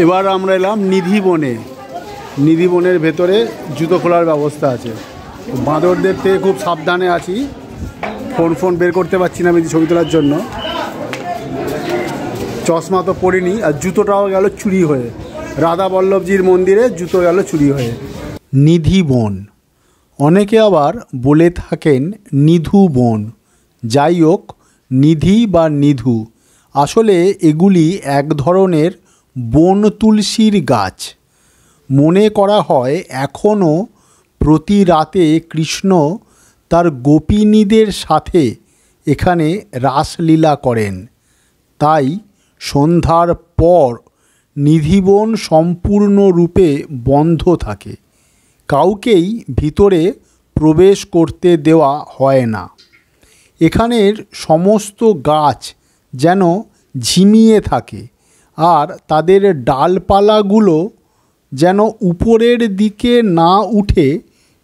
এবার আমরা এলাম নিধিবনে। নিধিবনের ভেতরে জুতো খোলার ব্যবস্থা আছে। বাঁদরদের থেকে খুব সাবধানে আছি, ফোন বের করতে পারছি না আমি ছবি তোলার জন্য। চশমা তো পরিনি, আর জুতোটাও গেল চুরি হয়ে। রাধা বল্লভজির মন্দিরে জুতো গেল চুরি হয়ে। নিধিবন, অনেকে আবার বলে থাকেন নিধু বন। যাই হোক, নিধি বা নিধু, আসলে এগুলি এক ধরনের বন তুলসীর গাছ। মনে করা হয় এখনও প্রতি রাতে কৃষ্ণ তার গোপিনীদের সাথে এখানে রাসলীলা করেন। তাই সন্ধ্যার পর নিধিবন সম্পূর্ণরূপে বন্ধ থাকে, কাউকেই ভিতরে প্রবেশ করতে দেওয়া হয় না। এখানের সমস্ত গাছ যেন ঝিমিয়ে থাকে, আর তাদের ডালপালাগুলো যেন উপরের দিকে না উঠে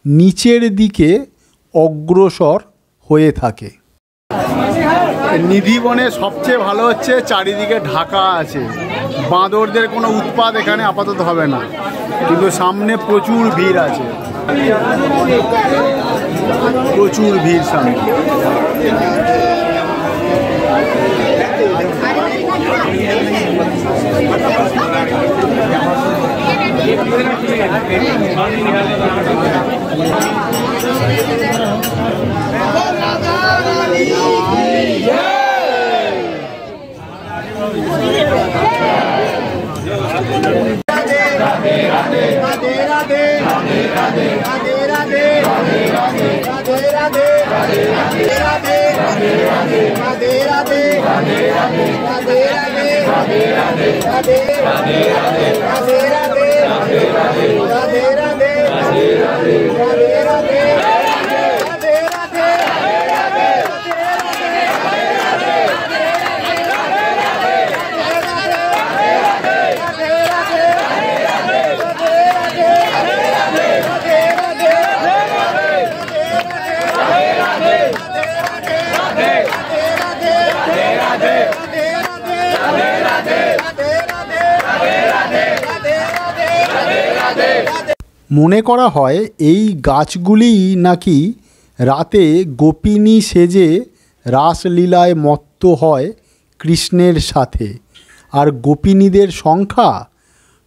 নিচের দিকে অগ্রসর হয়ে থাকে। নিধিবনে সবচেয়ে ভালো হচ্ছে চারিদিকে ঢাকা আছে, বাঁদরদের কোনো উৎপাত এখানে আপাতত হবে না, কিন্তু সামনে প্রচুর ভিড় আছে, প্রচুর ভিড় সামনে। মনে করা হয় এই গাছগুলিই নাকি রাতে গোপিনী সেজে রাসলীলায় মত্ত হয় কৃষ্ণের সাথে, আর গোপিনীদের সংখ্যা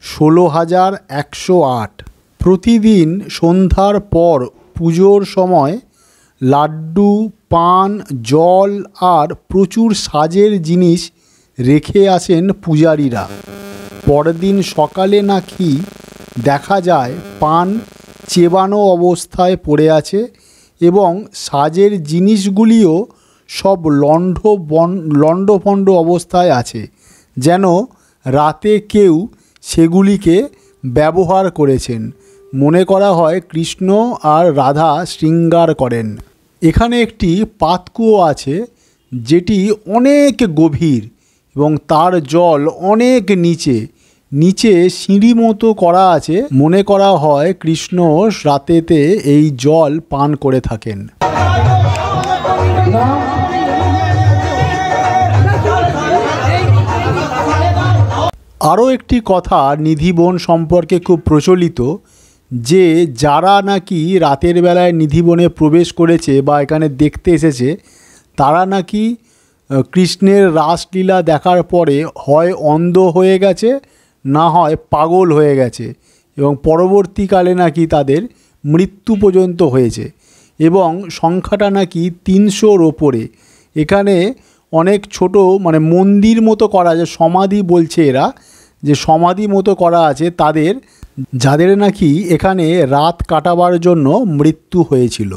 16,108। প্রতিদিন সন্ধ্যার পর পুজোর সময় লাড্ডু, পান, জল আর প্রচুর সাজের জিনিস রেখে আসেন পূজারীরা। পরের দিন সকালে নাকি দেখা যায় পান চেবানো অবস্থায় পড়ে আছে, এবং সাজের জিনিসগুলিও সব লণ্ডভণ্ড অবস্থায় আছে, যেন রাতে কেউ সেগুলিকে ব্যবহার করেছেন। মনে করা হয় কৃষ্ণ আর রাধা শৃঙ্গার করেন। এখানে একটি পাতকুয়ো আছে, যেটি অনেক গভীর এবং তার জল অনেক নিচে সিঁড়ি মতো করা আছে। মনে করা হয় কৃষ্ণ রাতেতে এই জল পান করে থাকেন। আরও একটি কথা নিধিবন সম্পর্কে খুব প্রচলিত, যে যারা নাকি রাতের বেলায় নিধিবনে প্রবেশ করেছে বা এখানে দেখতে এসেছে, তারা নাকি কৃষ্ণের রাসলীলা দেখার পরে হয় অন্ধ হয়ে গেছে, না হয় পাগল হয়ে গেছে, এবং পরবর্তীকালে নাকি তাদের মৃত্যু পর্যন্ত হয়েছে, এবং সংখ্যাটা নাকি 300-র ওপরে। এখানে অনেক ছোট মন্দির মতো করা আছে, সমাধি বলছে এরা, যে সমাধি মতো করা আছে তাদের, যাদের নাকি এখানে রাত কাটাবার জন্য মৃত্যু হয়েছিল।